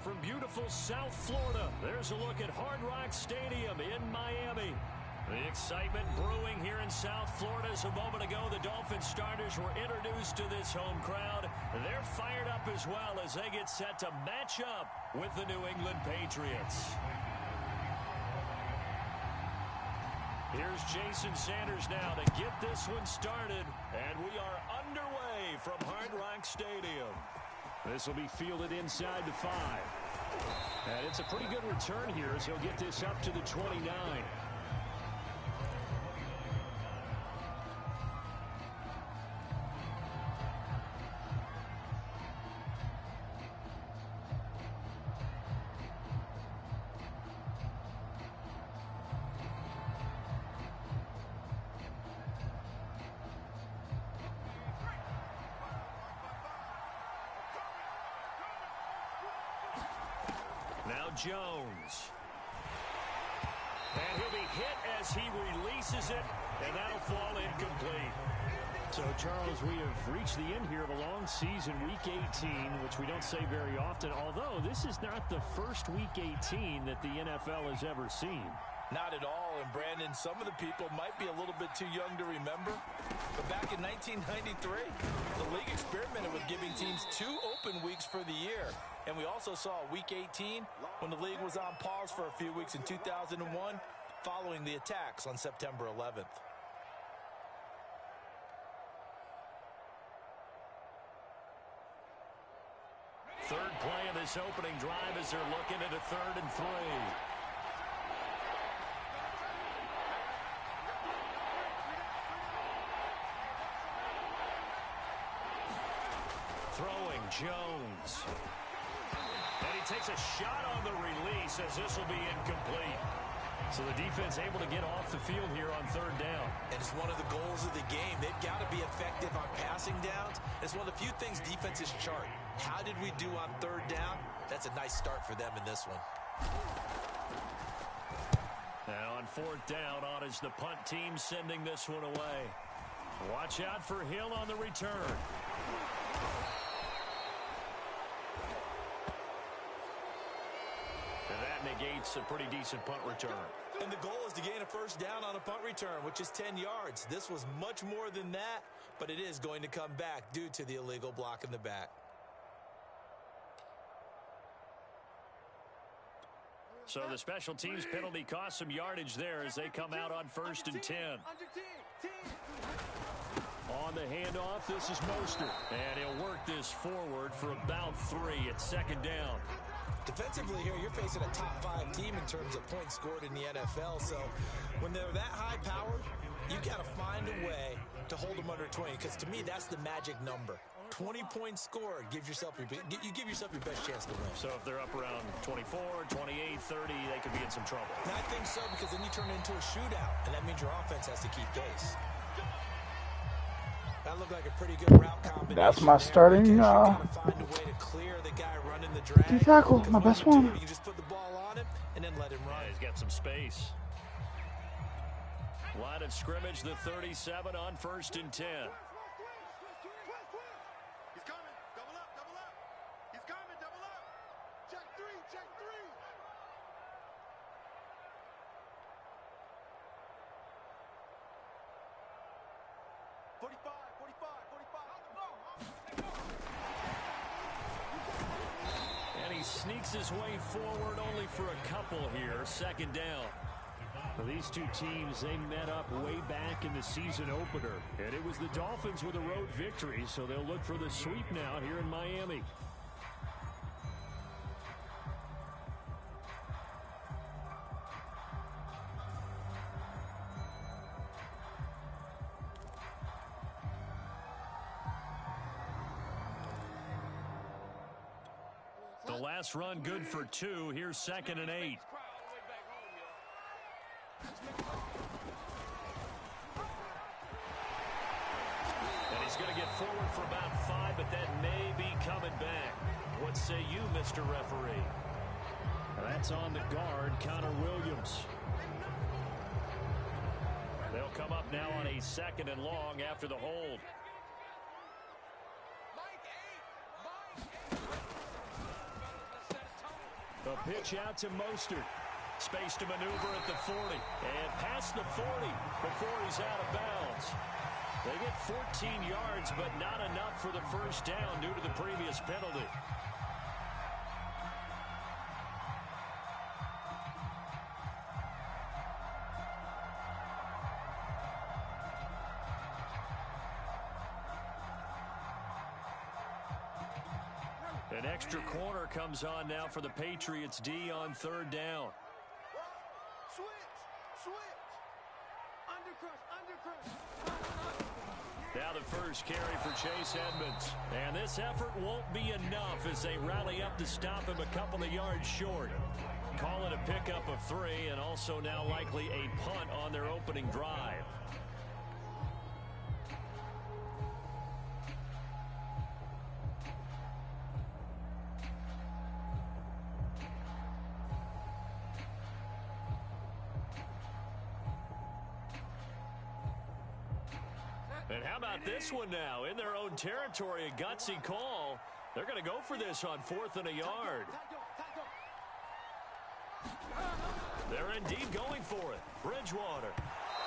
From beautiful South Florida, there's a look at Hard Rock Stadium in Miami. The excitement brewing here in South Florida. As a moment ago, the Dolphins starters were introduced to this home crowd. They're fired up as well as they get set to match up with the New England Patriots. Here's Jason Sanders now to get this one started, and we are underway from Hard Rock Stadium. This will be fielded inside the 5. And it's a pretty good return here as he'll get this up to the 29. Now Jones. And he'll be hit as he releases it, and that'll fall incomplete. So, Charles, we have reached the end here of a long season, Week 18, which we don't say very often, although this is not the first Week 18 that the NFL has ever seen. Not at all, and Brandon, some of the people might be a little bit too young to remember, but back in 1993, the league experimented with giving teams 2 open weeks for the year, and we also saw Week 18 when the league was on pause for a few weeks in 2001 following the attacks on September 11th. Third play of this opening drive as they're looking at a 3rd and 3. Throwing Jones. And he takes a shot on the release as this will be incomplete. So the defense able to get off the field here on 3rd down. And it's one of the goals of the game. They've got to be effective on passing downs. It's one of the few things defenses chart. How did we do on 3rd down? That's a nice start for them in this one. Now on 4th down, on is the punt team sending this one away. Watch out for Hill on the return. And that negates a pretty decent punt return. And the goal is to gain a 1st down on a punt return, which is 10 yards. This was much more than that, but it is going to come back due to the illegal block in the back. So the special teams penalty cost some yardage there as they come out on 1st and 10. On the handoff, this is Mostert. And he'll work this forward for about 3 at 2nd down. Defensively here, you're facing a top 5 team in terms of points scored in the NFL. So when they're that high powered, you got to find a way to hold them under 20. Because to me, that's the magic number. 20 points scored, you give yourself your best chance to win. So if they're up around 24, 28, 30, they could be in some trouble. And I think so, because then you turn it into a shootout, and that means your offense has to keep pace. Now That looked like a pretty good route combination. That's my starting find a way to clear the guy running the drag. tackle, my best one. You just put the ball on him and then let him run. Yeah, he's got some space. Line of scrimmage, the 37 on 1st and 10. He's coming. Double up, double up. He's coming, double up. Check three, check three. And he sneaks his way forward only for a couple here. 2nd down. Well, these two teams, they met up way back in the season opener. And it was the Dolphins with a road victory, so they'll look for the sweep now here in Miami. The last run good for 2. Here's 2nd and 8. And he's going to get forward for about 5, but that may be coming back. What say you, Mr. Referee? That's on the guard, Connor Williams. They'll come up now on a 2nd and long after the hold. A pitch out to Mostert. Space to maneuver at the 40. And past the 40 before he's out of bounds. They get 14 yards, but not enough for the 1st down due to the previous penalty. An extra corner comes on now for the Patriots D on 3rd down. Switch, switch. Undercrush. Now the first carry for Chase Edmonds. And this effort won't be enough as they rally up to stop him a couple of yards short. Call it a pickup of 3 and also now likely a punt on their opening drive. And how about this one now? In their own territory, a gutsy call. They're going to go for this on 4th and a yard. They're indeed going for it. Bridgewater.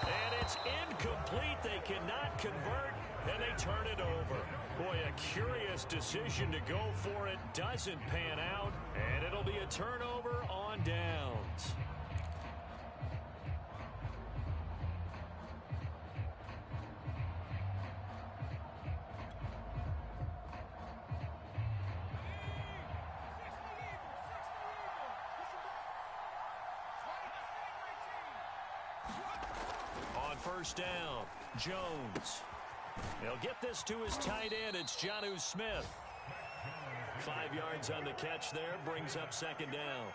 And it's incomplete. They cannot convert, and they turn it over. Boy, a curious decision to go for it. Doesn't pan out, and it'll be a turnover on downs. On 1st down, Jones. He'll get this to his tight end. It's Jonnu Smith. 5 yards on the catch there, brings up 2nd down.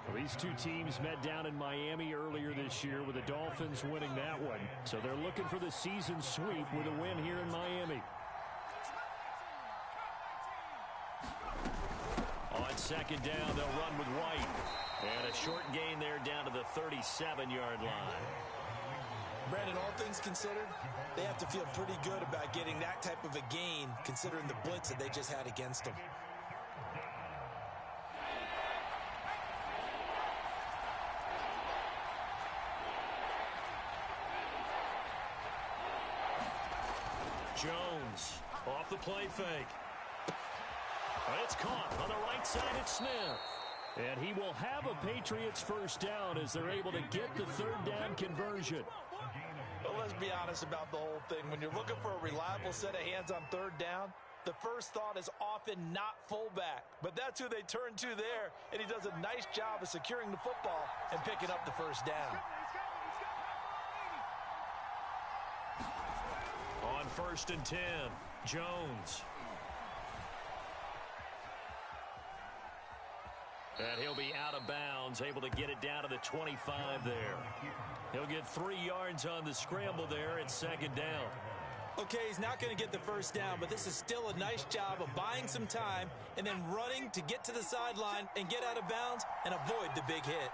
Well, these two teams met down in Miami earlier this year with the Dolphins winning that one. So they're looking for the season sweep with a win here in Miami. On 2nd down, they'll run with White. And a short gain there down to the 37-yard line. Brandon, all things considered, they have to feel pretty good about getting that type of a gain, considering the blitz that they just had against them. Jones off the play fake. It's caught on the right side of Smith. And he will have a Patriots 1st down as they're able to get the 3rd down conversion. Well, let's be honest about the whole thing. When you're looking for a reliable set of hands on 3rd down, the first thought is often not fullback. But that's who they turn to there, and he does a nice job of securing the football and picking up the 1st down. On 1st and 10, Jones. And he'll be out of bounds, able to get it down to the 25 there. He'll get 3 yards on the scramble there at 2nd down. Okay, he's not going to get the first down, but this is still a nice job of buying some time and then running to get to the sideline and get out of bounds and avoid the big hit.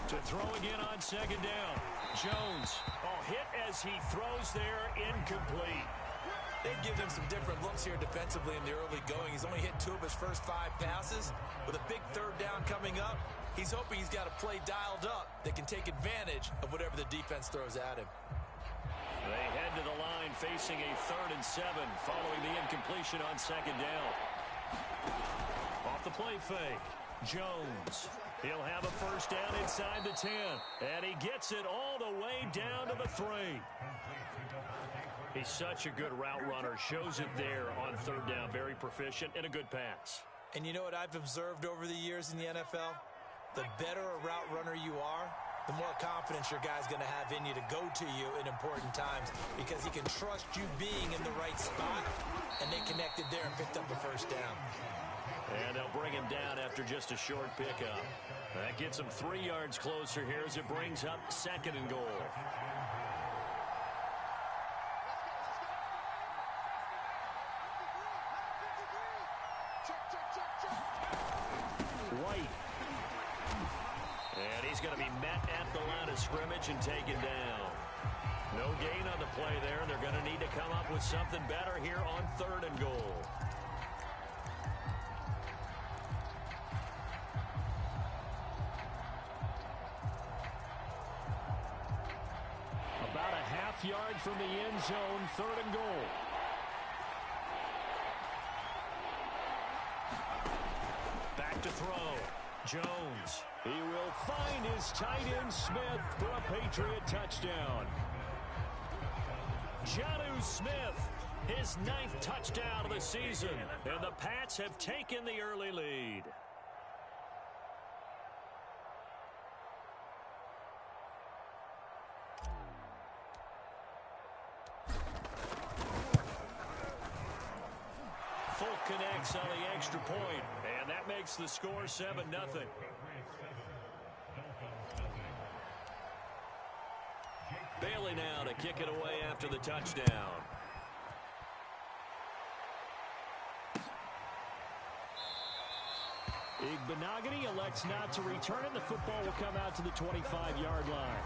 To throw again on second down. Jones. Oh, hit as he throws there, incomplete. They give him some different looks here defensively in the early going. He's only hit 2 of his first 5 passes. With a big third down coming up, he's hoping he's got a play dialed up that can take advantage of whatever the defense throws at him. They head to the line facing a 3rd and 7 following the incompletion on second down. Off the play fake. Jones. He'll have a first down inside the 10. And he gets it all the way down to the 3. He's such a good route runner. Shows it there on 3rd down. Very proficient and a good pass. And you know what I've observed over the years in the NFL? The better a route runner you are, the more confidence your guy's going to have in you to go to you in important times because he can trust you being in the right spot, and they connected there and picked up the first down. And they'll bring him down after just a short pickup. That gets him 3 yards closer here as it brings up 2nd and goal. White. And he's going to be met at the line of scrimmage and taken down. No gain on the play there. They're going to need to come up with something better here on 3rd and goal. About a half-yard from the end zone, 3rd and goal. Back to throw. Jones. He will find his tight end Smith for a Patriot touchdown. Jonnu Smith, his 9th touchdown of the season. And the Pats have taken the early lead. Folk connects on the extra point, and that makes the score 7-0. Bailey now to kick it away after the touchdown. Igbenogany elects not to return it. The football will come out to the 25-yard line.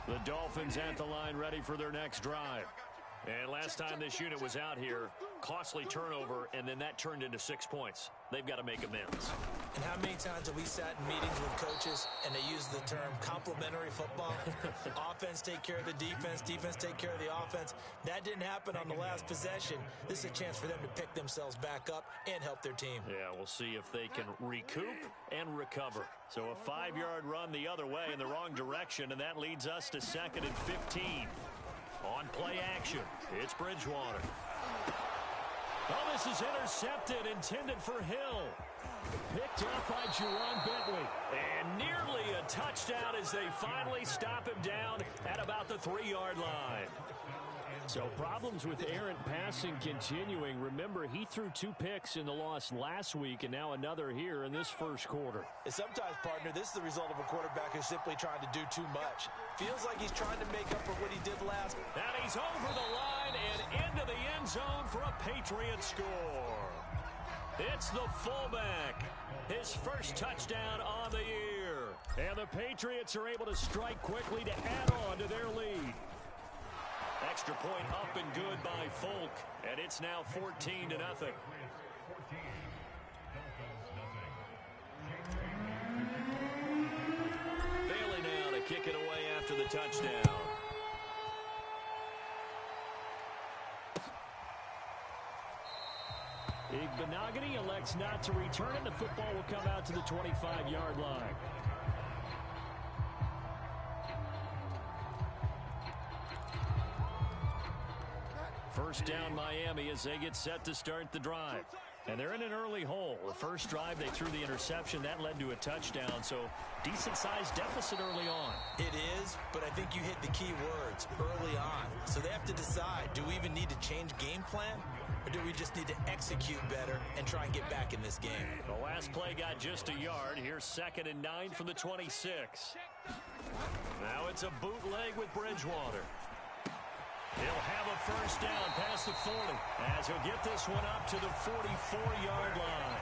The Dolphins at the line ready for their next drive. And last time this unit was out here, costly turnover, and then that turned into 6 points. They've got to make amends. And how many times have we sat in meetings with coaches and they use the term complementary football? Offense take care of the defense, defense take care of the offense. That didn't happen on the last possession. This is a chance for them to pick themselves back up and help their team. Yeah, we'll see if they can recoup and recover. So a 5-yard run the other way in the wrong direction, and that leads us to 2nd and 15. On play action, it's Bridgewater. Oh, this is intercepted, intended for Hill. Picked up by Juwan Bentley. And nearly a touchdown as they finally stop him down at about the 3-yard line. So problems with errant passing continuing. Remember, he threw 2 picks in the loss last week and now another here in this first quarter. And sometimes, partner, this is the result of a quarterback who's simply trying to do too much. Feels like he's trying to make up for what he did last. And he's over the line and into the end zone for a Patriot score. It's the fullback. His first touchdown on the year. And the Patriots are able to strike quickly to add on to their lead. Extra point up and good by Folk, and it's now 14-0. Bailey now to kick it away after the touchdown. Igbenogany elects not to return it. The football will come out to the 25-yard line. First down Miami as they get set to start the drive. And they're in an early hole. The first drive, they threw the interception. That led to a touchdown. So decent-sized deficit early on. It is, but I think you hit the key words, early on. So they have to decide, do we even need to change game plan? Or do we just need to execute better and try and get back in this game? The last play got just a yard. Here's 2nd and 9 from the 26. Now it's a bootleg with Bridgewater. He'll have a first down past the 40 as he'll get this one up to the 44-yard line.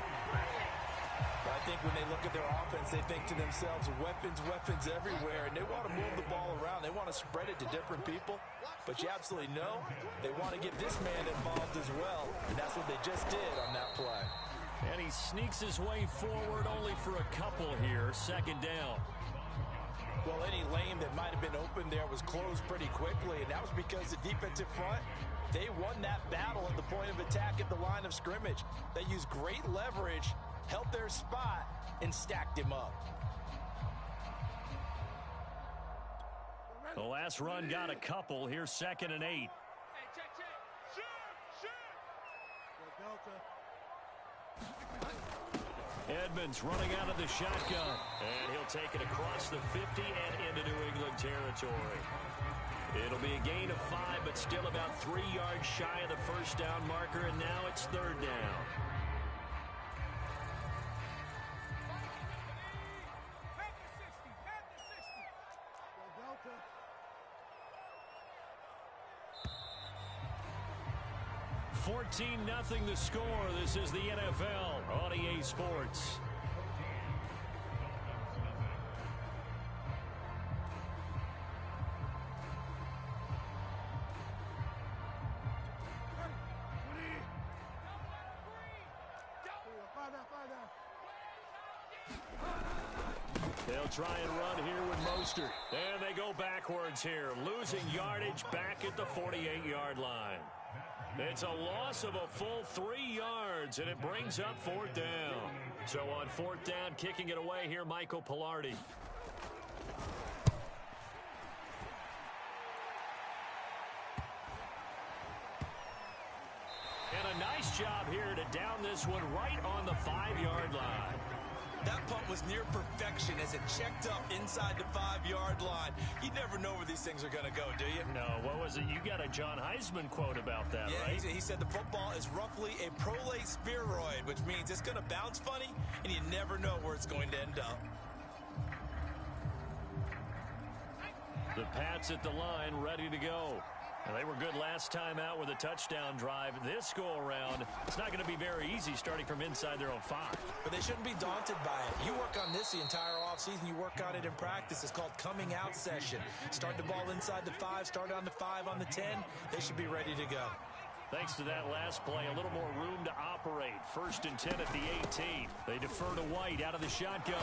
I think when they look at their offense, they think to themselves, weapons, weapons everywhere, and they want to move the ball around. They want to spread it to different people, but you absolutely know they want to get this man involved as well, and that's what they just did on that play. And he sneaks his way forward only for a couple here, 2nd down. Well, any lane that might have been open there was closed pretty quickly, and that was because the defensive front, they won that battle at the point of attack at the line of scrimmage. They used great leverage, held their spot, and stacked him up. The last run got a couple. Here's 2nd and 8. Hey, check. Shoot. Delta. Edmonds running out of the shotgun. And he'll take it across the 50 and into New England territory. It'll be a gain of 5, but still about 3 yards shy of the first down marker, and now it's 3rd down. Delta. 14-0 the score. This is the NFL on EA Sports. They'll try and run here with Mostert. And they go backwards here, losing yardage back at the 48-yard line. It's a loss of a full 3 yards, and it brings up 4th down. So on 4th down, kicking it away here, Michael Pilardi. And a nice job here to down this one right on the 5-yard line. That punt was near perfection as it checked up inside the 5-yard line. You never know where these things are going to go, do you? No, what was it? You got a John Heisman quote about that, yeah, right? He said the football is roughly a prolate spheroid, which means it's going to bounce funny, and you never know where it's going to end up. The Pats at the line, ready to go. And they were good last time out with a touchdown drive. This go-around, it's not going to be very easy starting from inside their own 5. But they shouldn't be daunted by it. You work on this the entire offseason. You work on it in practice. It's called coming out session. Start the ball inside the 5, start on the 5, on the 10. They should be ready to go. Thanks to that last play, a little more room to operate. 1st and 10 at the 18. They defer to White out of the shotgun.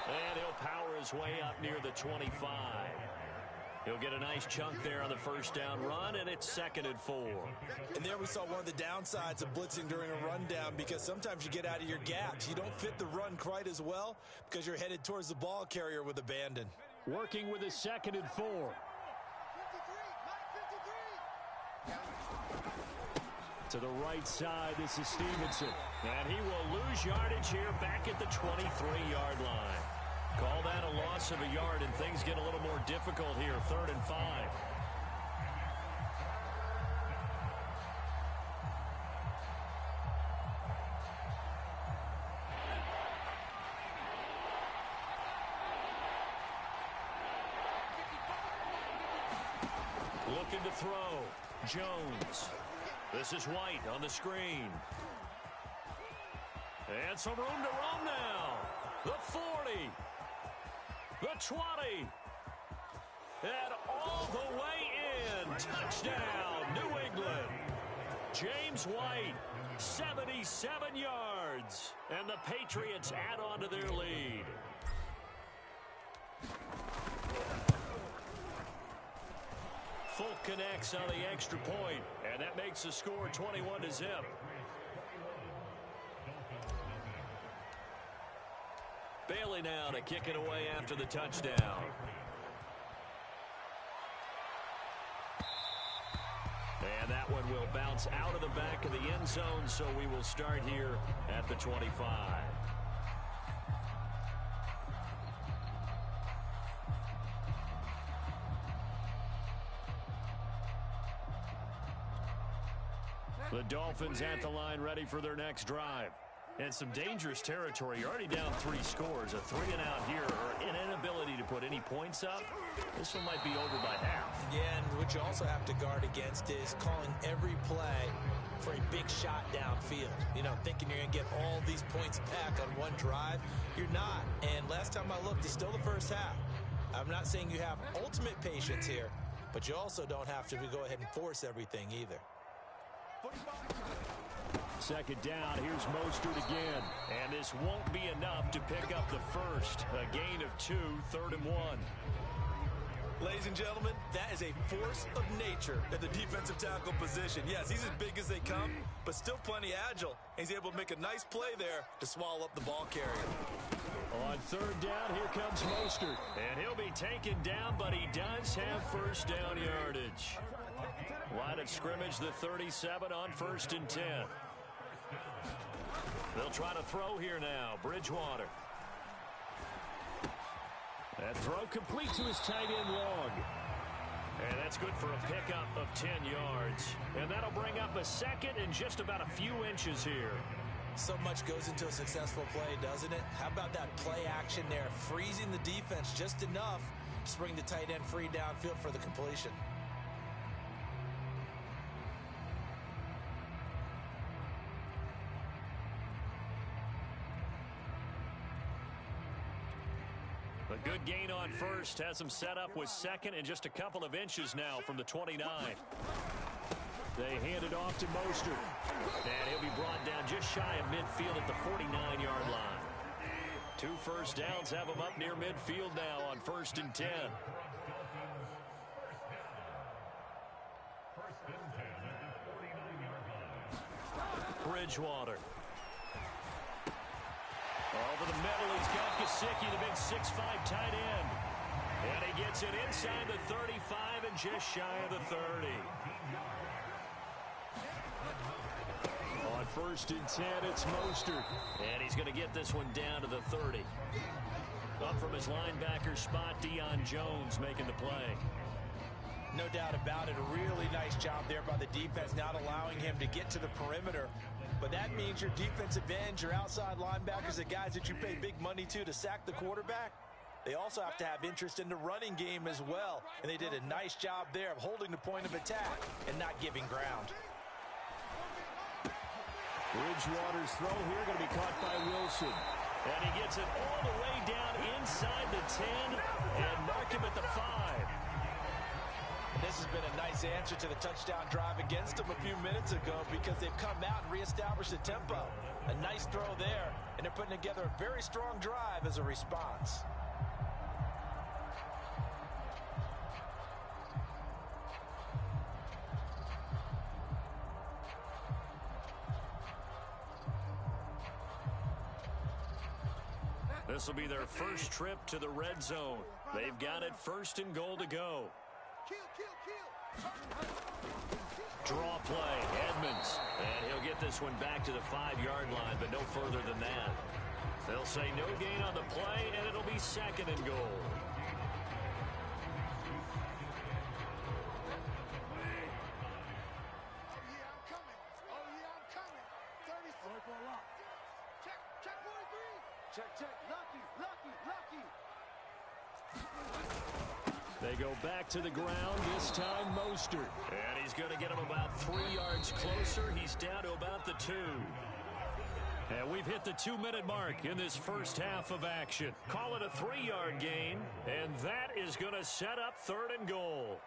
And he'll power his way up near the 25. He'll get a nice chunk there on the first down run, and it's 2nd and 4. And there we saw one of the downsides of blitzing during a rundown, because sometimes you get out of your gaps. You don't fit the run quite as well because you're headed towards the ball carrier with abandon. Working with his 2nd and 4. 53. To the right side, this is Stevenson. And he will lose yardage here back at the 23-yard line. Call that a loss of a yard, and things get a little more difficult here, 3rd and 5. Looking to throw. Jones. This is White on the screen. And some room to roam now. The 40. The 20. And all the way in. Touchdown, New England. James White, 77 yards. And the Patriots add on to their lead. Folk connects on the extra point, and that makes the score 21-0. Bailey now to kick it away after the touchdown. And that one will bounce out of the back of the end zone, so we will start here at the 25. The Dolphins at the line, ready for their next drive. And some dangerous territory. You're already down 3 scores. A 3-and-out here, or an inability to put any points up. This one might be over by half. Yeah, and what you also have to guard against is calling every play for a big shot downfield. You know, thinking you're going to get all these points back on one drive. You're not. And last time I looked, it's still the first half. I'm not saying you have ultimate patience here, but you also don't have to go ahead and force everything either. Second down, here's Mostert again. And this won't be enough to pick up the first. A gain of 2, 3rd and 1. Ladies and gentlemen, that is a force of nature at the defensive tackle position. Yes, he's as big as they come, but still plenty agile. He's able to make a nice play there to swallow up the ball carrier. On 3rd down, here comes Mostert. And he'll be taken down, but he does have first down yardage. Line of scrimmage, the 37 on 1st and 10. They'll try to throw here now. Bridgewater. That throw complete to his tight end long. And that's good for a pickup of 10 yards. And that'll bring up a second and just about a few inches here. So much goes into a successful play, doesn't it? How about that play action there? Freezing the defense just enough to bring the tight end free downfield for the completion. A good gain on first, has him set up with second and just a couple of inches now from the 29. They hand it off to Mostert. And he'll be brought down just shy of midfield at the 49-yard line. 2 first downs have him up near midfield now on 1st and 10. Bridgewater. Over the middle, he's got Gesicki, the big 6'5" tight end. And he gets it inside the 35 and just shy of the 30. On 1st and 10, it's Mostert. And he's going to get this one down to the 30. Up from his linebacker spot, Deion Jones making the play. No doubt about it. A really nice job there by the defense, not allowing him to get to the perimeter. But that means your defensive ends, your outside linebackers, the guys that you pay big money to sack the quarterback, they also have to have interest in the running game as well. And they did a nice job there of holding the point of attack and not giving ground. Bridgewater's throw here going to be caught by Wilson. And he gets it all the way down inside the 10 and mark him at the 5. This has been a nice answer to the touchdown drive against them a few minutes ago because they've come out and reestablished the tempo. A nice throw there, and they're putting together a very strong drive as a response. This will be their first trip to the red zone. They've got it 1st and goal to go. Draw play, Edmonds. And he'll get this one back to the 5-yard line, but no further than that. They'll say no gain on the play, and it'll be 2nd and goal. They go back to the ground, this time Mostert. And he's going to get him about 3 yards closer. He's down to about the 2. And we've hit the 2-minute mark in this first half of action. Call it a 3-yard gain, and that is going to set up 3rd and goal.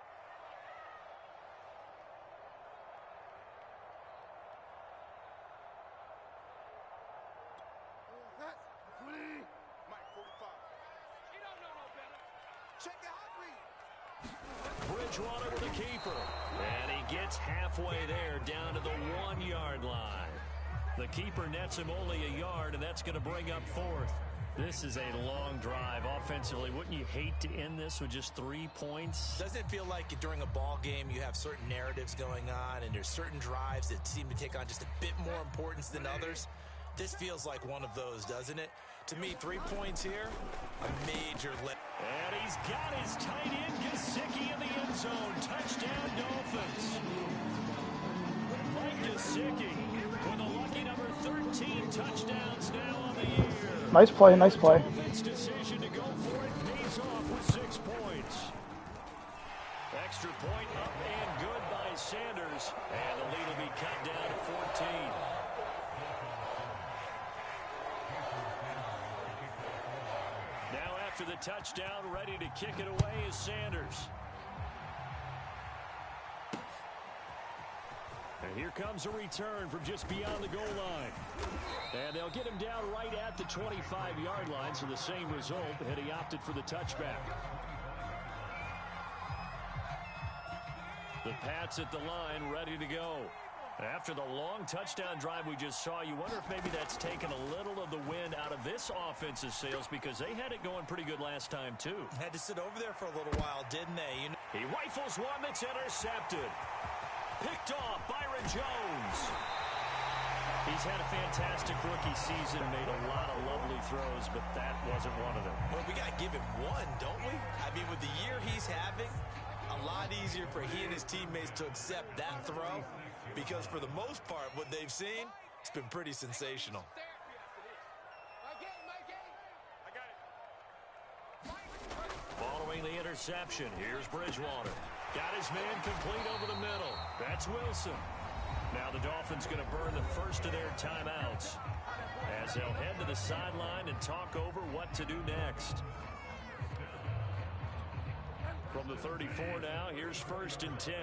Bridgewater with a keeper. And he gets halfway there down to the 1-yard line. The keeper nets him only a yard, and that's going to bring up fourth. This is a long drive offensively. Wouldn't you hate to end this with just 3 points? Doesn't it feel like during a ball game you have certain narratives going on and there's certain drives that seem to take on just a bit more importance than others? This feels like one of those, doesn't it? To me, 3 points here, a major lift. And he's got his tight end, Gesicki, in the end zone. Touchdown, Dolphins. Mike Gesicki with a lucky number 13 touchdowns now on the year. Nice play, nice play. Dolphins' decision to go for it pays off with 6 points. Extra point up and good by Sanders. And the lead will be cut down to 14. Now after the touchdown, ready to kick it away is Sanders. And here comes a return from just beyond the goal line. And they'll get him down right at the 25-yard line, so the same result, and he opted for the touchback. The Pats at the line, ready to go. After the long touchdown drive we just saw, you wonder if maybe that's taken a little of the wind out of this offense's sails, because they had it going pretty good last time, too. Had to sit over there for a little while, didn't they? He rifles one that's intercepted. Picked off, Byron Jones. He's had a fantastic rookie season, made a lot of lovely throws, but that wasn't one of them. Well, we got to give him one, don't we? I mean, with the year he's having, a lot easier for he and his teammates to accept that throw, because for the most part, what they've seen, it's been pretty sensational. Following the interception, here's Bridgewater. Got his man complete over the middle. That's Wilson. Now the Dolphins going to burn the first of their timeouts as they'll head to the sideline and talk over what to do next. From the 34 now, here's 1st and 10.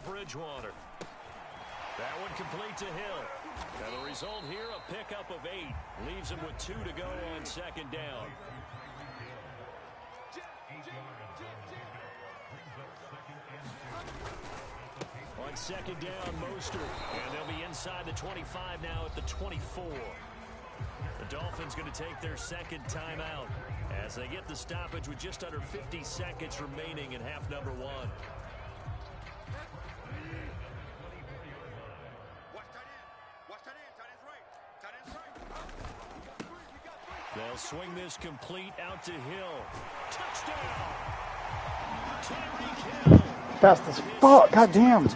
Bridgewater. That one complete to Hill. And the result here, a pickup of 8. Leaves him with 2 to go on 2nd down. On 2nd down, Mostert. And they'll be inside the 25 now at the 24. The Dolphins going to take their 2nd timeout as they get the stoppage with just under 50 seconds remaining in half number 1. They'll swing this complete out to Hill. Touchdown! Tyreek Hill. Fast as fuck. God damn. And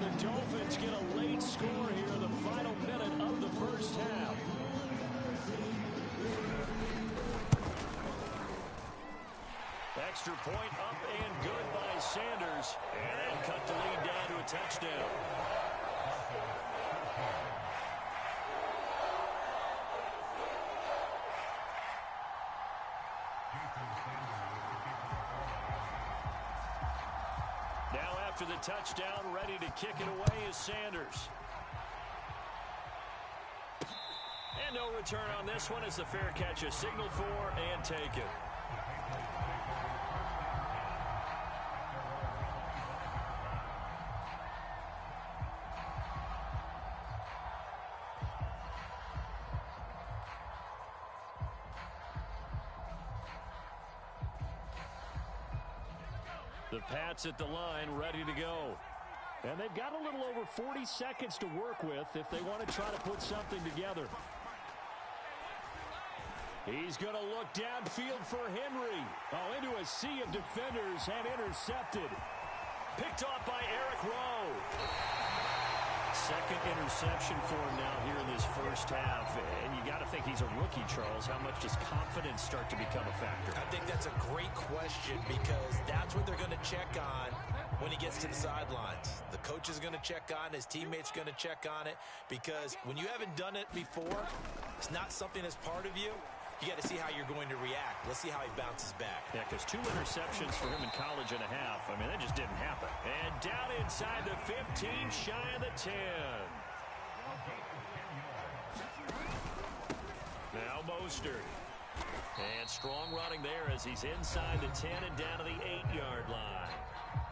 the Dolphins get a late score here in the final minute of the first half. Extra point up and good by Sanders. And they'll cut the lead down to a touchdown. Now after the touchdown, ready to kick it away is Sanders. And no return on this one as the fair catch is signaled for and taken. The Pats at the line, ready to go. And they've got a little over 40 seconds to work with if they want to try to put something together. He's going to look downfield for Henry. Oh, into a sea of defenders and intercepted. Picked off by Eric Rowe. Second interception for him now here in this first half. And you got to think he's a rookie, Charles. How much does confidence start to become a factor? I think that's a great question, because that's what they're going to check on when he gets to the sidelines. The coach is going to check on, his teammates going to check on it, because when you haven't done it before, it's not something that's part of you. You got to see how you're going to react. Let's see how he bounces back. Yeah, because 2 interceptions for him in college and a half. I mean, that just didn't happen. And down in inside the 15, shy of the 10. Now Mostert. And strong running there as he's inside the 10 and down to the 8-yard line.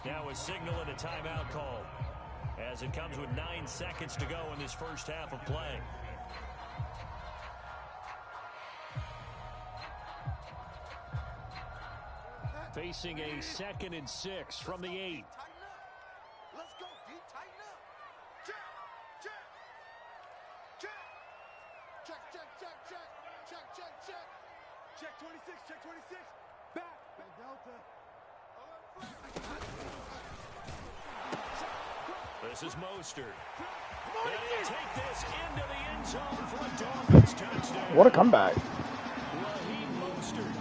Now a signal and a timeout call as it comes with 9 seconds to go in this first half of play. Facing a 2nd and 6 from the 8. Let's go, D. Tighten up. Check, check, check. Check, check, check, check. Check, check, check. Check 26, check 26. Back. Back Delta. This is Mostert. And he'll take this into the end zone for a Dolphins touchdown. What a comeback. Raheem Mostert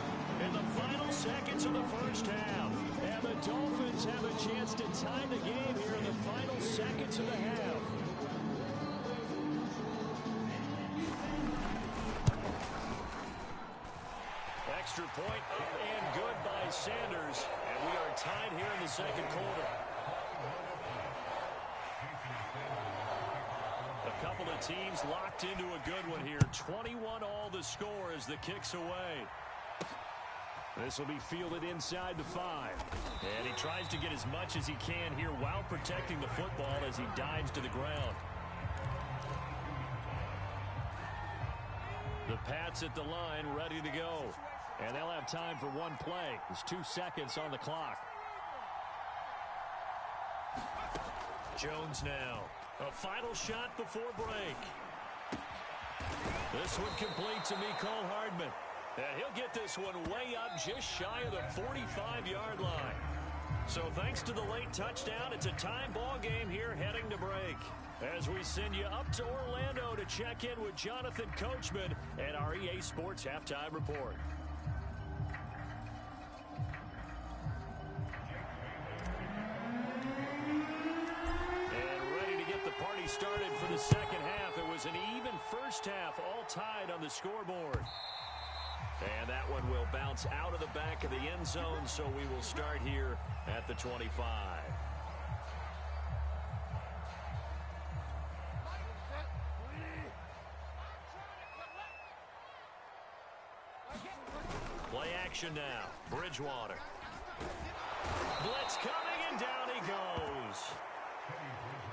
in the final seconds of the first half. And the Dolphins have a chance to tie the game here in the final seconds of the half. Extra point up and good by Sanders. And we are tied here in the second quarter. A couple of teams locked into a good one here. 21 all the score as the kick's away. This will be fielded inside the 5. And he tries to get as much as he can here while protecting the football as he dives to the ground. The Pats at the line ready to go. And they'll have time for one play. There's 2 seconds on the clock. Jones now. A final shot before break. This one complete to Mecole Hardman. And he'll get this one way up just shy of the 45-yard line. So thanks to the late touchdown, it's a time ball game here heading to break. As we send you up to Orlando to check in with Jonathan Coachman and our EA Sports Halftime Report. Party started for the second half. It was an even first half, all tied on the scoreboard. And that one will bounce out of the back of the end zone, so we will start here at the 25. Play action now. Bridgewater. Blitz coming, and down he goes.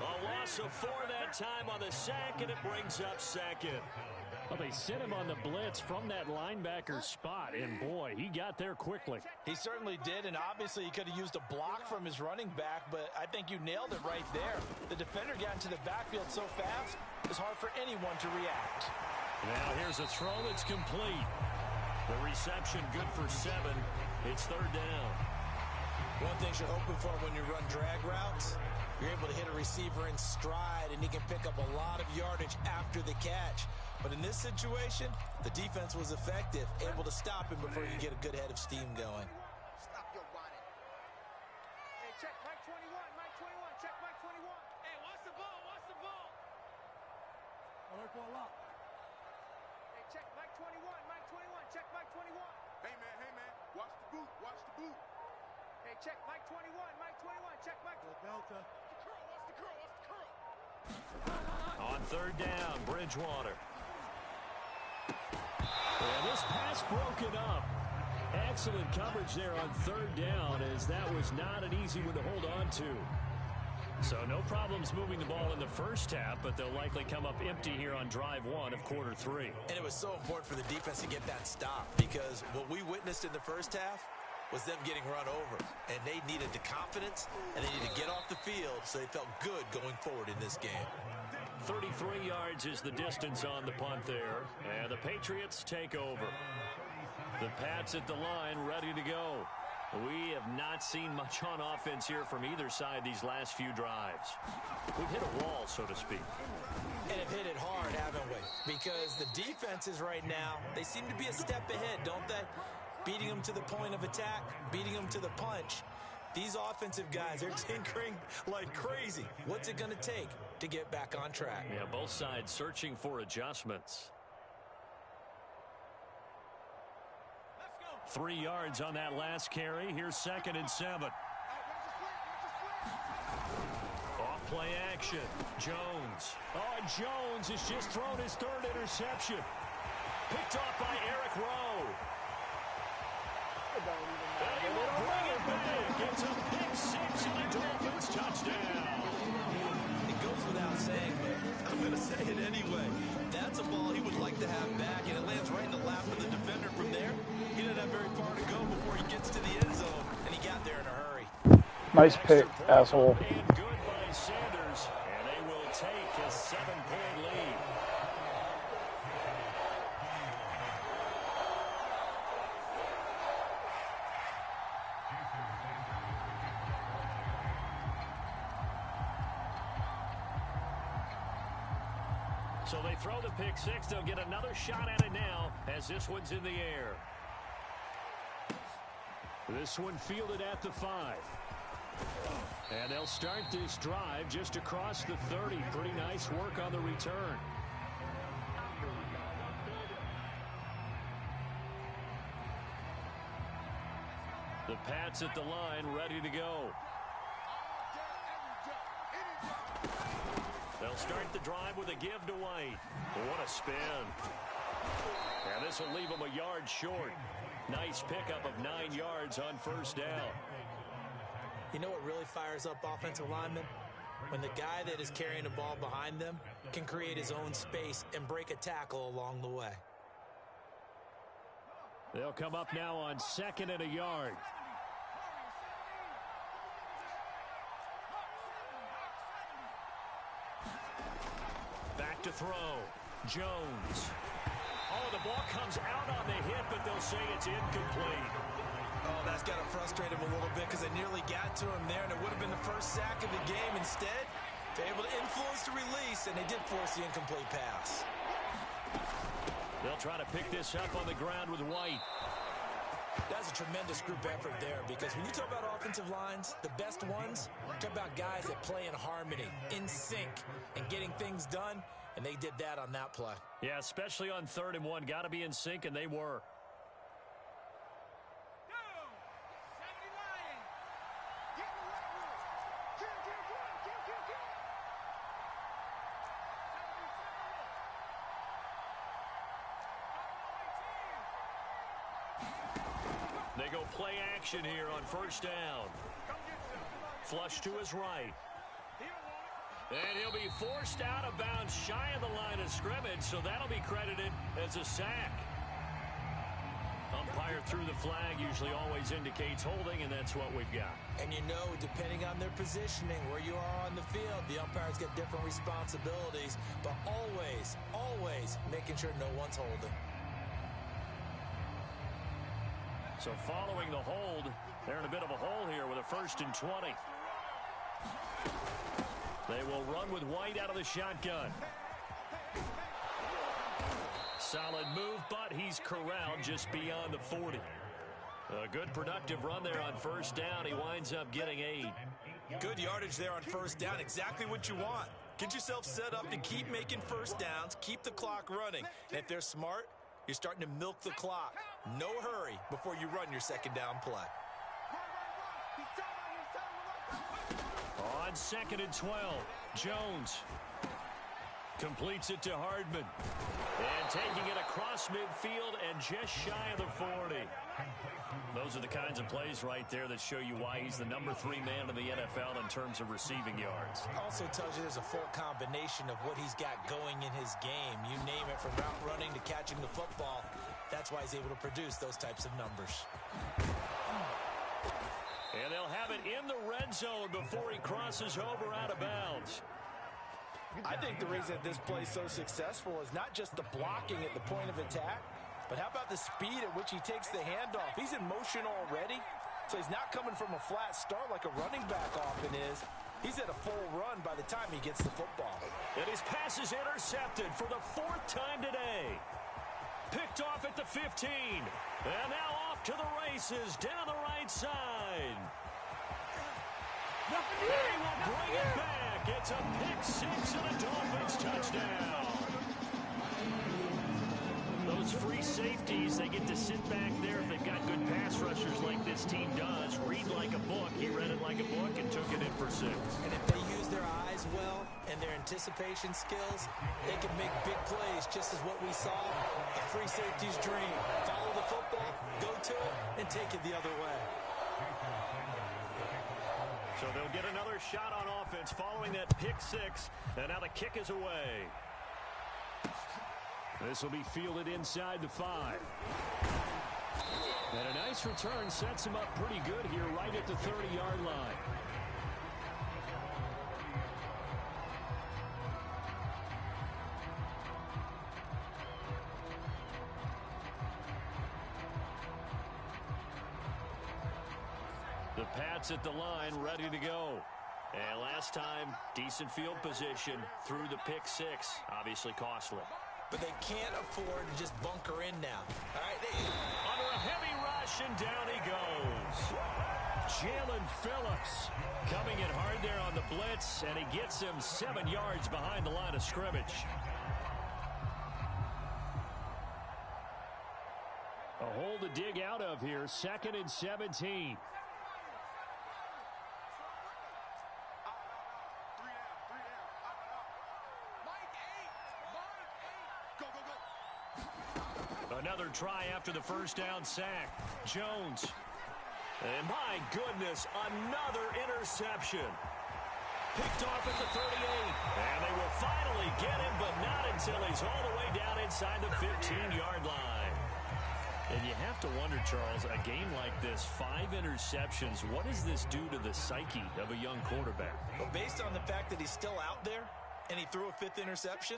A loss of 4 that time on the sack, and it brings up second. Well, they sent him on the blitz from that linebacker spot, and boy, he got there quickly. He certainly did, and obviously he could have used a block from his running back, but I think you nailed it right there. The defender got into the backfield so fast, it was hard for anyone to react. Now here's a throw that's complete. The reception good for 7. It's 3rd down. One thing you're hoping for when you run drag routes, you're able to hit a receiver in stride, and he can pick up a lot of yardage after the catch. But in this situation, the defense was effective, able to stop him before you get a good head of steam going. Stop your body. Hey, check Mike 21, Mike 21, check Mike 21. Hey, watch the ball, watch the ball. Alert for a lock. Hey, check Mike 21, Mike 21, check Mike 21. Hey, man, watch the boot, watch the boot. Hey, check Mike 21, Mike 21, check Mike. Delta. Watch the curl, watch the curl, watch the curl. On 3rd down, Bridgewater. And this pass broken up. Excellent coverage there on 3rd down, as that was not an easy one to hold on to. So no problems moving the ball in the first half, but they'll likely come up empty here on drive 1 of quarter 3. And it was so important for the defense to get that stop, because what we witnessed in the first half was them getting run over, and they needed the confidence, and they needed to get off the field so they felt good going forward in this game. 33 yards is the distance on the punt there, and the Patriots take over. The Pats at the line ready to go. We have not seen much on offense here from either side these last few drives. We've hit a wall, so to speak. And have hit it hard, haven't we? Because the defenses right now, they seem to be a step ahead, don't they? Beating them to the point of attack, beating them to the punch. These offensive guys are tinkering like crazy. What's it going to take to get back on track? Yeah, both sides searching for adjustments. 3 yards on that last carry. Here's 2nd and 7. play action. Jones. Oh, and Jones has just thrown his third interception. Picked off by Eric Rowe. And he will bring it back. It's a pick six and a Dolphins touchdown. It goes without saying, but I'm going to say it anyway. That's a ball he would like to have back, and it lands right in the lap of the defender from there. He didn't have very far to go before he gets to the end zone, and he got there in a hurry. Nice pick, asshole. And good by Sanders, and they will take a 7-point lead. So they throw the pick six. They'll get another shot at it now as this one's in the air. This one fielded at the 5. And they'll start this drive just across the 30. Pretty nice work on the return. The Pats at the line, ready to go. They'll start the drive with a give to White. What a spin. And this will leave him a yard short. Nice pickup of 9 yards on first down. You know what really fires up offensive linemen? When the guy that is carrying the ball behind them can create his own space and break a tackle along the way. They'll come up now on 2nd and a yard. Back to throw. Jones. Oh, the ball comes out on the hit, but they'll say it's incomplete. Oh, that's got to frustrate him a little bit because they nearly got to him there, and it would have been the first sack of the game. Instead, they're able to influence the release, and they did force the incomplete pass. They'll try to pick this up on the ground with White. That's a tremendous group effort there because when you talk about offensive lines, the best ones, talk about guys that play in harmony, in sync, and getting things done, and they did that on that play. Yeah, especially on 3rd and 1. Got to be in sync, and they were. They go play action here on first down. Flush to his right. And he'll be forced out of bounds shy of the line of scrimmage, so that'll be credited as a sack. Umpire threw the flag, usually always indicates holding, and that's what we've got. And you know, depending on their positioning, where you are on the field, the umpires get different responsibilities, but always, always making sure no one's holding. So following the hold, they're in a bit of a hole here with a 1st and 20. They will run with White out of the shotgun. Solid move, but he's corralled just beyond the 40. A good productive run there on first down. He winds up getting 8. Good yardage there on first down. Exactly what you want. Get yourself set up to keep making first downs, keep the clock running. And if they're smart, you're starting to milk the clock. No hurry before you run your 2nd down play. On 2nd and 12, Jones completes it to Hardman. And taking it across midfield and just shy of the 40. Those are the kinds of plays right there that show you why he's the number 3 man in the NFL in terms of receiving yards. Also tells you there's a full combination of what he's got going in his game. You name it, from route running to catching the football. That's why he's able to produce those types of numbers. And they'll have it in the red zone before he crosses over out of bounds. I think the reason that this play is so successful is not just the blocking at the point of attack, but how about the speed at which he takes the handoff? He's in motion already, so he's not coming from a flat start like a running back often is. He's at a full run by the time he gets the football. And his pass is intercepted for the 4th time today. Picked off at the 15. And now off to the races down the right side. They will bring it back. It's a pick 6 and a Dolphins touchdown. Those free safeties, they get to sit back there if they've got good pass rushers like this team does. Read like a book. He read it like a book and took it in for 6. And if they use their eyes anticipation skills, they can make big plays, just as what we saw. A free safety's dream. Follow the football, go to it, and take it the other way. So they'll get another shot on offense following that pick six. And now the kick is away. This will be fielded inside the 5. And a nice return sets him up pretty good here right at the 30-yard line. The Pats at the line, ready to go. And last time, decent field position through the pick six. Obviously costly. But they can't afford to just bunker in now. All right, under a heavy rush, and down he goes. Jalen Phillips coming in hard there on the blitz, and he gets him 7 yards behind the line of scrimmage. A hole to dig out of here, 2nd and 17. Another try after the first down sack. Jones. And my goodness, another interception. Picked off at the 38. And they will finally get him, but not until he's all the way down inside the 15-yard line. And you have to wonder, Charles, a game like this, 5 interceptions, what does this do to the psyche of a young quarterback? Well, based on the fact that he's still out there and he threw a 5th interception,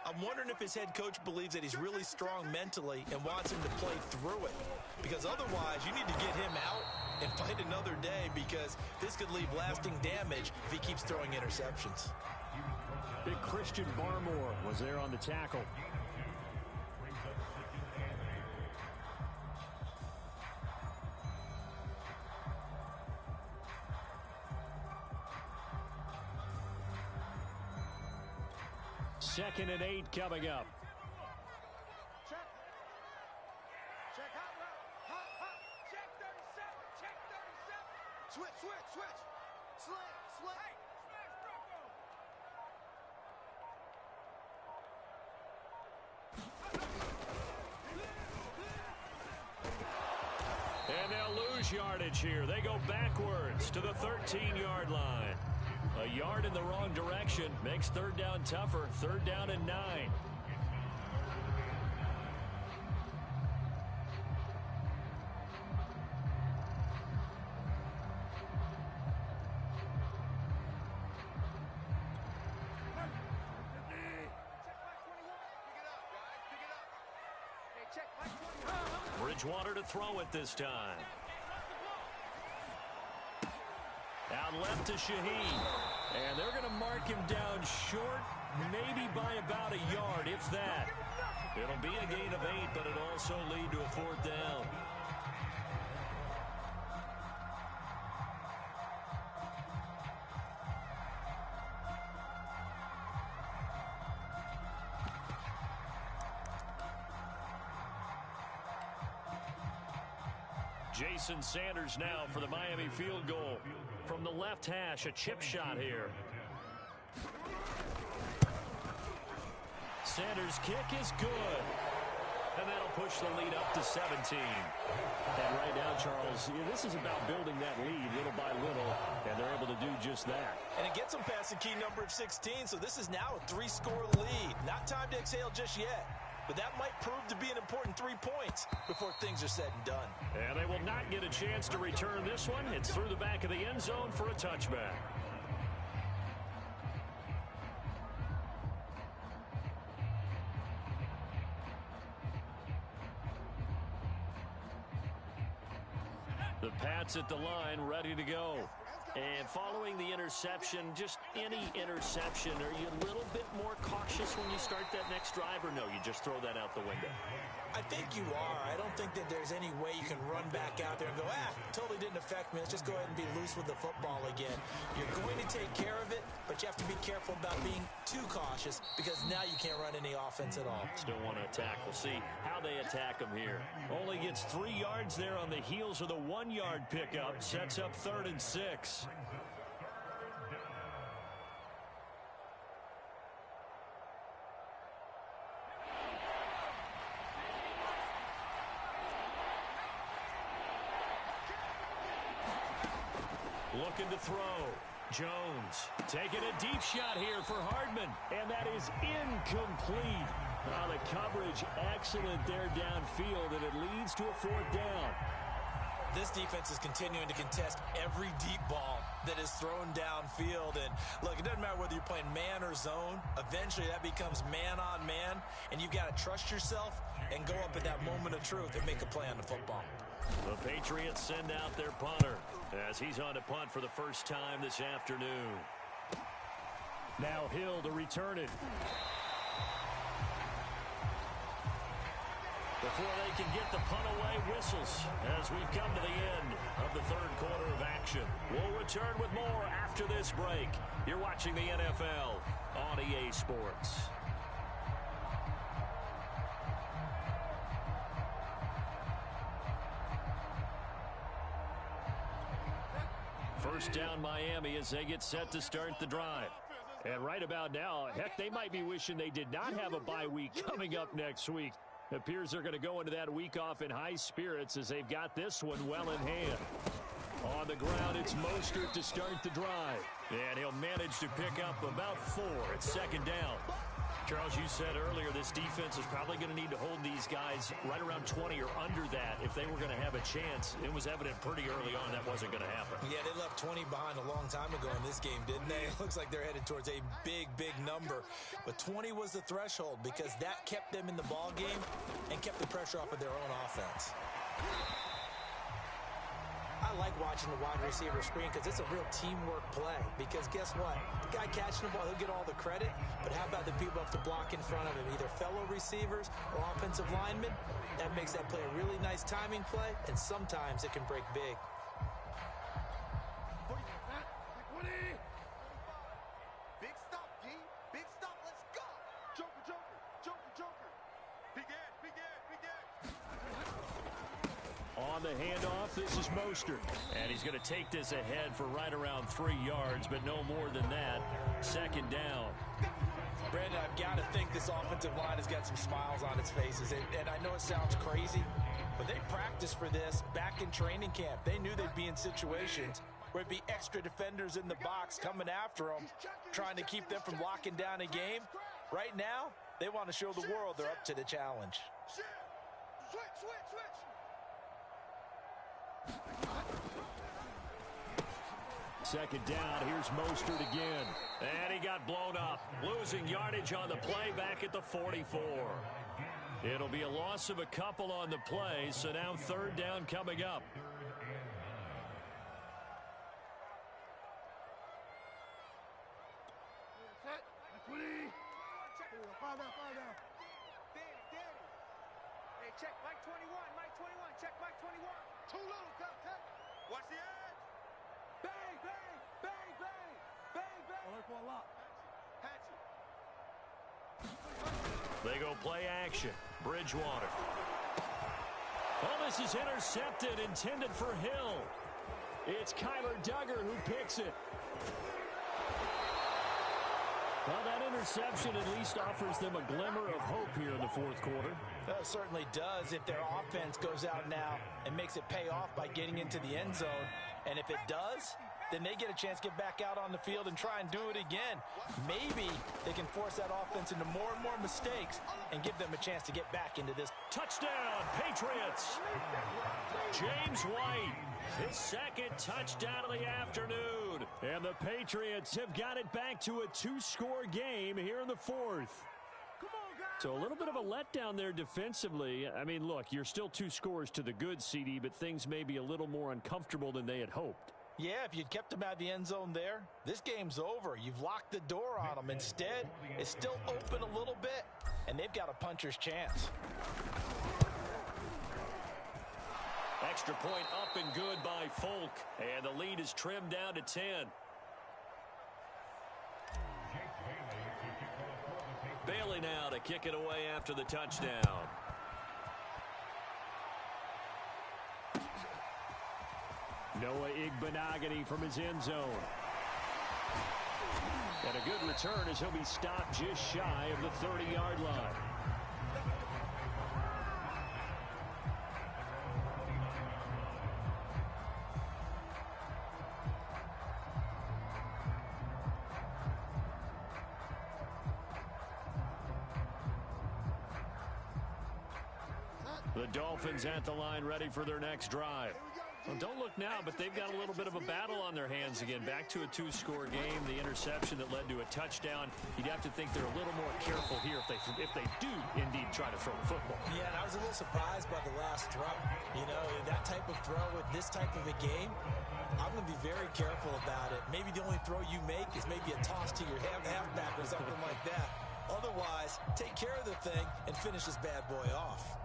I'm wondering if his head coach believes that he's really strong mentally and wants him to play through it. Because otherwise, you need to get him out and fight another day, because this could leave lasting damage if he keeps throwing interceptions. Big Christian Barmore was there on the tackle. Second and 8 coming up. Check. Check hot route. Hot. Check 37. Check 37. Switch. Slant. Hey, smash Bronco. And they'll lose yardage here. They go backwards to the 13-yard line. A yard in the wrong direction makes 3rd down tougher. 3rd down and 9. Bridgewater to throw it this time. Out left to Shaheen. And they're going to mark him down short, maybe by about a yard, if that. It'll be a gain of 8, but it'll also lead to a 4th down. Jason Sanders now for the Miami field goal. From the left hash, a chip shot here. Sanders' kick is good. And that'll push the lead up to 17. And right now, Charles, this is about building that lead little by little, and they're able to do just that. And it gets them past the key number of 16, so this is now a 3-score lead. Not time to exhale just yet. But that might prove to be an important 3 points before things are said and done. And they will not get a chance to return this one. It's through the back of the end zone for a touchback. The Pats at the line, ready to go. And following the interception, just any interception, are you a little bit more cautious when you start that next drive, or no, you just throw that out the window? I think you are. I don't think that there's any way you can run back out there and go, totally didn't affect me. Let's just go ahead and be loose with the football again. You're going to take care of it, but you have to be careful about being too cautious, because now you can't run any offense at all. Still want to attack. We'll see how they attack him here. Only gets 3 yards there on the heels of the 1-yard pickup. Sets up 3rd and 6. looking to throw. Jones taking a deep shot here for Hardman, and that is incomplete. The coverage excellent there downfield, and it leads to a 4th down. This defense is continuing to contest every deep ball that is thrown downfield. And look, it doesn't matter whether you're playing man or zone. Eventually that becomes man on man, and you've got to trust yourself and go up at that moment of truth and make a play on the football. The Patriots send out their punter as he's on to punt for the first time this afternoon. Now Hill to return it. Before they can get the punt away, whistles as we've come to the end of the 3rd quarter of action. We'll return with more after this break. You're watching the NFL on EA Sports. First down Miami as they get set to start the drive. And right about now, heck, they might be wishing they did not have a bye week coming up next week. It appears they're going to go into that week off in high spirits as they've got this one well in hand. On the ground, it's Mostert to start the drive. And he'll manage to pick up about 4 at 2nd down. Charles, you said earlier this defense is probably going to need to hold these guys right around 20 or under that if they were going to have a chance. It was evident pretty early on that wasn't going to happen. Yeah, they left 20 behind a long time ago in this game, didn't they? It looks like they're headed towards a big, big number. But 20 was the threshold because that kept them in the ball game and kept the pressure off of their own offense. I like watching the wide receiver screen because it's a real teamwork play. Because guess what? The guy catching the ball, he'll get all the credit. But how about the people up the block in front of him? Either fellow receivers or offensive linemen. That makes that play a really nice timing play. And sometimes it can break big. Big stop, D. Big stop. Let's go. Joker, Joker, Joker, Joker. Big Ed, Big Ed, Big Ed. On the handoff, this is Mostert. And he's going to take this ahead for right around 3 yards, but no more than that. 2nd down. Brandon, I've got to think this offensive line has got some smiles on its faces. And I know it sounds crazy, but they practiced for this back in training camp. They knew they'd be in situations where it'd be extra defenders in the box coming after them, trying to keep them from locking down a game. Right now, they want to show the world they're up to the challenge. Switch, switch, switch. Second down, here's Mostert again. And he got blown up. Losing yardage on the play back at the 44. It'll be a loss of a couple on the play, so now 3rd down coming up. Danny. Hey, check Mike 21, Mike 21, check Mike 21. Too little, cut. Watch the edge. Bang, bang, bang, bang, bang, bang. Alert for a lock. Hatchet. They go play action. Bridgewater. Oh, this is intercepted, intended for Hill. It's Kyler Duggar who picks it. Well, that interception at least offers them a glimmer of hope here in the 4th quarter. That certainly does if their offense goes out now and makes it pay off by getting into the end zone. And if it does, then they get a chance to get back out on the field and try and do it again. Maybe they can force that offense into more and more mistakes and give them a chance to get back into this. Touchdown, Patriots! James White, his 2nd touchdown of the afternoon. And the Patriots have got it back to a 2-score game here in the 4th. So a little bit of a letdown there defensively. I mean, look, you're still 2 scores to the good, CD, but things may be a little more uncomfortable than they had hoped. Yeah, if you'd kept them out of the end zone there, this game's over. You've locked the door on them. Instead, it's still open a little bit, and they've got a puncher's chance. Extra point up and good by Folk, and the lead is trimmed down to 10. Bailey now to kick it away after the touchdown. Noah Igbenogany from his end zone. And a good return as he'll be stopped just shy of the 30-yard line. The Dolphins at the line ready for their next drive. Well, don't look now, but they've got a little bit of a battle on their hands again. Back to a two-score game. The interception that led to a touchdown. You'd have to think they're a little more careful here if they do indeed try to throw the football. Yeah, and I was a little surprised by the last throw. You know, that type of throw with this type of a game, I'm going to be very careful about it. Maybe the only throw you make is maybe a toss to your halfback or something like that. Otherwise, take care of the thing and finish this bad boy off.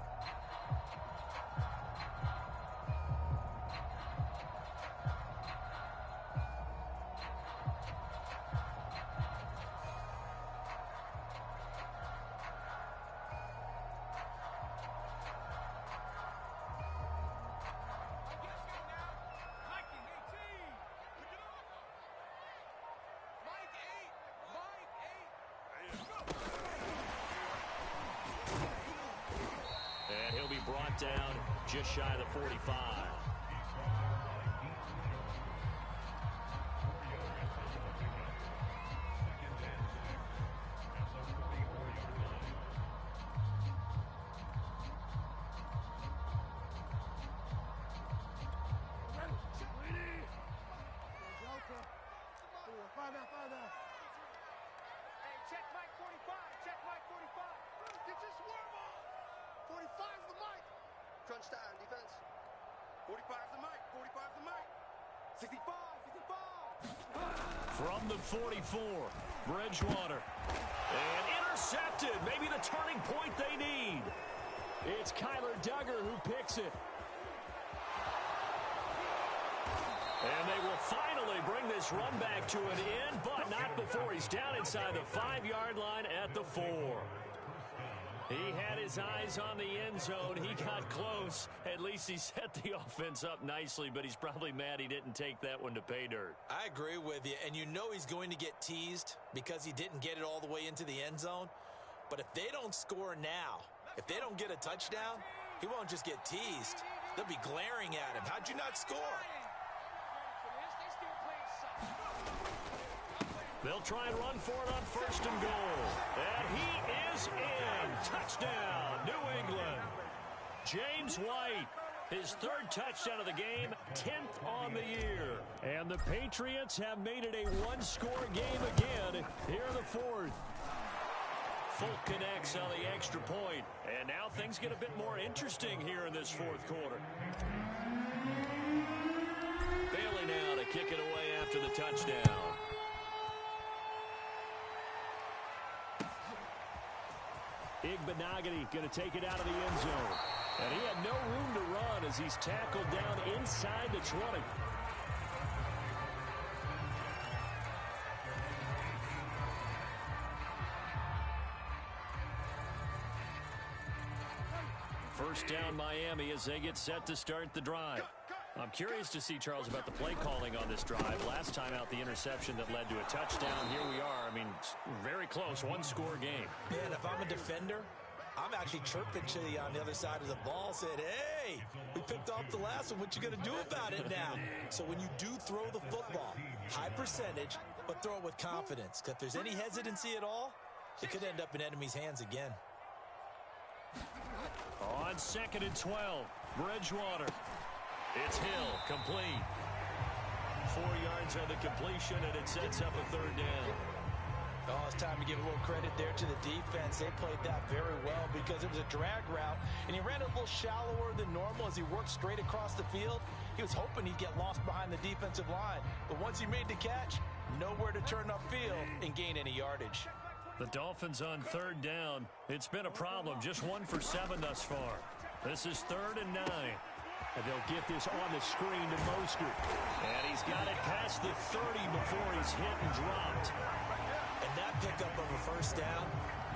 Brought down just shy of the 45. Check Mike 45. Check Mike 45. Get your swarm on. 45's the mic. Crunch time, defense. 45's the mic. 45's the mic. 65. 65. From the 44, Bridgewater. And intercepted. Maybe the turning point they need. It's Kyler Duggar who picks it. And they will finally bring this run back to an end, but not before he's down inside the 5-yard line at the 4. He had his eyes on the end zone. He got close. At least he set the offense up nicely, but he's probably mad he didn't take that one to pay dirt. I agree with you, and you know he's going to get teased because he didn't get it all the way into the end zone. But if they don't score now, if they don't get a touchdown, he won't just get teased. They'll be glaring at him. How'd you not score? They'll try and run for it on 1st and goal. And he is in. Touchdown, New England. James White, his 3rd touchdown of the game, 10th on the year. And the Patriots have made it a one-score game again here in the 4th. Folk connects on the extra point. And now things get a bit more interesting here in this 4th quarter. Bailey now to kick it away after the touchdown. Igbenogany going to take it out of the end zone. And he had no room to run as he's tackled down inside the 20. First down Miami as they get set to start the drive. I'm curious to see, Charles, about the play calling on this drive. Last time out, the interception that led to a touchdown. Here we are. I mean, very close, one-score game. Man, if I'm a defender, I'm actually chirping to you on the other side of the ball, saying, hey, we picked off the last one. What you going to do about it now? So when you do throw the football, high percentage, but throw it with confidence. Because if there's any hesitancy at all, it could end up in enemy's hands again. On 2nd and 12, Bridgewater. It's Hill, complete. 4 yards on the completion, and it sets up a 3rd down. Oh, it's time to give a little credit there to the defense. They played that very well because it was a drag route, and he ran it a little shallower than normal as he worked straight across the field. He was hoping he'd get lost behind the defensive line, but once he made the catch, nowhere to turn upfield and gain any yardage. The Dolphins on 3rd down. It's been a problem. Just 1 for 7 thus far. This is 3rd and 9. And they'll get this on the screen to Mostert. And he's got it past the 30 before he's hit and dropped. And that pickup of a 1st down,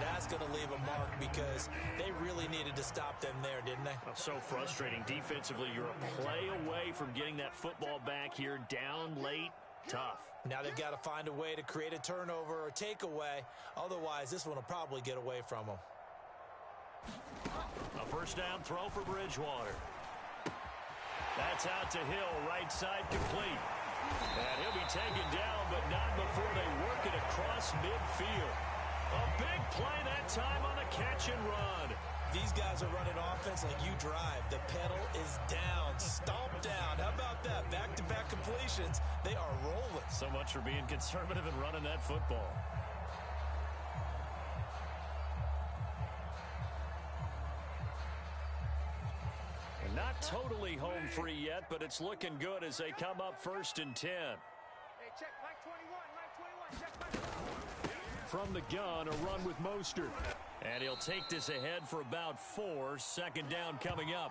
that's going to leave a mark because they really needed to stop them there, didn't they? Oh, so frustrating. Defensively, you're a play away from getting that football back here. Down late, tough. Now they've got to find a way to create a turnover or takeaway. Otherwise, this one will probably get away from them. A 1st down throw for Bridgewater. That's out to Hill, right side complete. And he'll be taken down, but not before they work it across midfield. A big play that time on the catch and run. These guys are running offense like you drive. The pedal is down, stomped down. How about that? Back-to-back completions. They are rolling. So much for being conservative and running that football. Not totally home free yet, but it's looking good as they come up 1st and 10. Hey, check Mike 21, check Mike. From the gun, a run with Mostert. And he'll take this ahead for about 4. 2nd down coming up.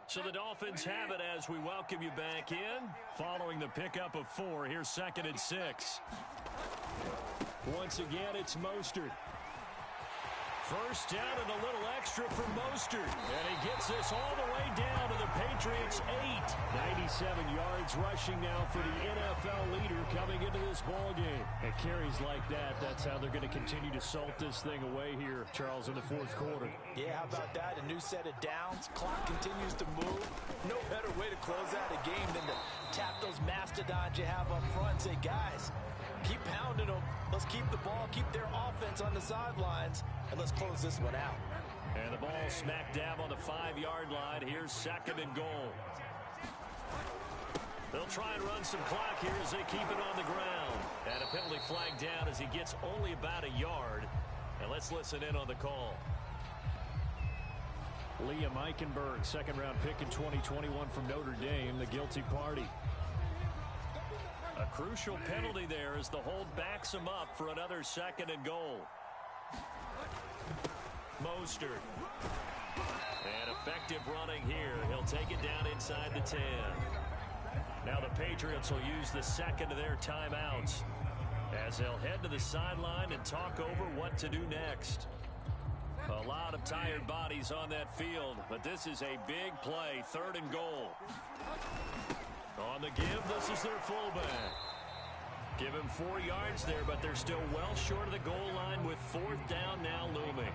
So the Dolphins have it as we welcome you back in. Following the pickup of 4, here's 2nd and 6. Once again, it's Mostert. 1st down and a little extra for Mostert. And he gets this all the way down to the Patriots' 8. 97 yards rushing now for the NFL leader coming into this ballgame. And carries like that, that's how they're going to continue to salt this thing away here, Charles, in the 4th quarter. Yeah, how about that? A new set of downs. Clock continues to move. No better way to close out a game than to tap those mastodons you have up front and say, guys, keep pounding them. Let's keep the ball, keep their offense on the sidelines, and let's close this one out. And the ball smack dab on the 5-yard line. Here's 2nd and goal. They'll try and run some clock here as they keep it on the ground. And a penalty flag down as he gets only about a yard. And let's listen in on the call. Liam Eichenberg, 2nd-round pick in 2021 from Notre Dame, the guilty party. A crucial penalty there as the hold backs him up for another 2nd and goal. Mostert. And effective running here. He'll take it down inside the 10. Now the Patriots will use the 2nd of their timeouts as they'll head to the sideline and talk over what to do next. A lot of tired bodies on that field, but this is a big play. 3rd and goal. On the give, this is their fullback. Give him 4 yards there, but they're still well short of the goal line with 4th down now looming.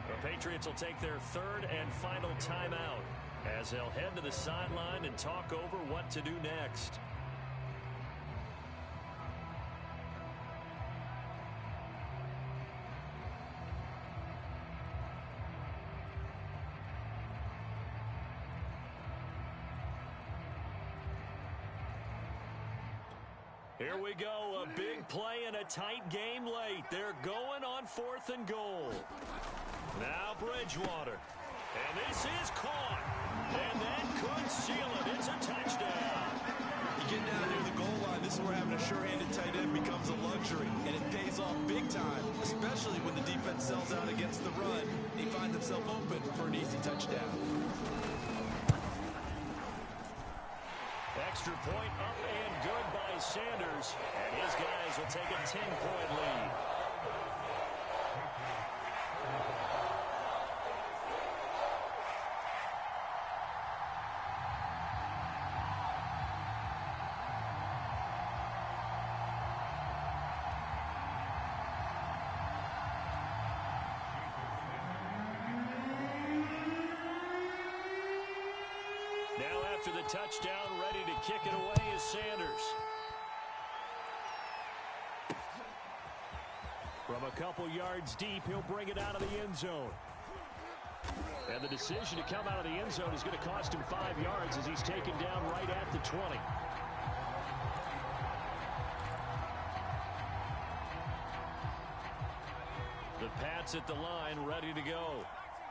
The Patriots will take their 3rd and final timeout as they'll head to the sideline and talk over what to do next. Here we go, a big play and a tight game late. They're going on 4th and goal. Now Bridgewater. And this is caught. And that could seal it. It's a touchdown. You get down near the goal line, this is where having a sure-handed tight end becomes a luxury. And it pays off big time, especially when the defense sells out against the run. He finds himself open for an easy touchdown. Extra point up and good by Sanders. And his guys will take a 10-point lead. Now after the touchdown, ready to kick it away is Sanders. From a couple yards deep, he'll bring it out of the end zone. And the decision to come out of the end zone is going to cost him 5 yards as he's taken down right at the 20. The Pats at the line, ready to go.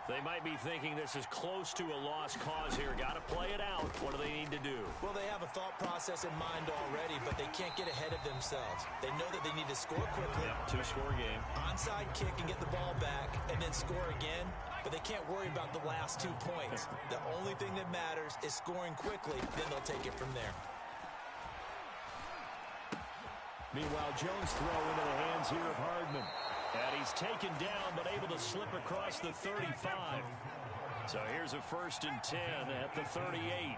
They might be thinking this is close to a lost cause here. Got to play it out. What do they need to do? Well, they have a thought process in mind already, but they can't get ahead of themselves. They know that they need to score quickly. Yep, 2-score game. Onside kick and get the ball back and then score again, but they can't worry about the last 2 points. The only thing that matters is scoring quickly, then they'll take it from there. Meanwhile, Jones throw into the hands here of Hardman. And he's taken down, but able to slip across the 35. So here's a 1st and 10 at the 38.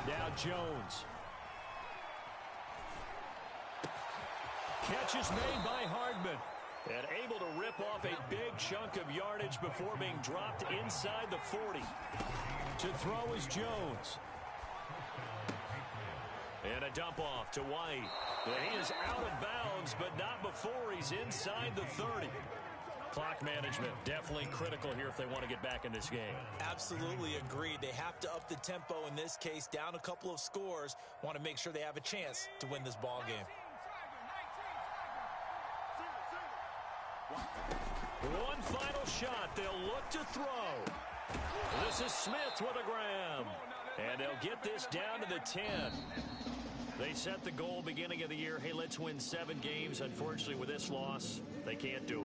Now Jones. catch is made by Hardman. And able to rip off a big chunk of yardage before being dropped inside the 40. To throw is Jones. And a dump off to White. And he is out of bounds, but not before he's inside the 30. Clock management definitely critical here if they want to get back in this game. Absolutely agreed. They have to up the tempo in this case, down a couple of scores. Want to make sure they have a chance to win this ball game. One final shot. They'll look to throw. This is Smith with a grab. And they'll get this down to the 10. They set the goal beginning of the year. Hey, let's win 7 games. Unfortunately, with this loss, they can't do it.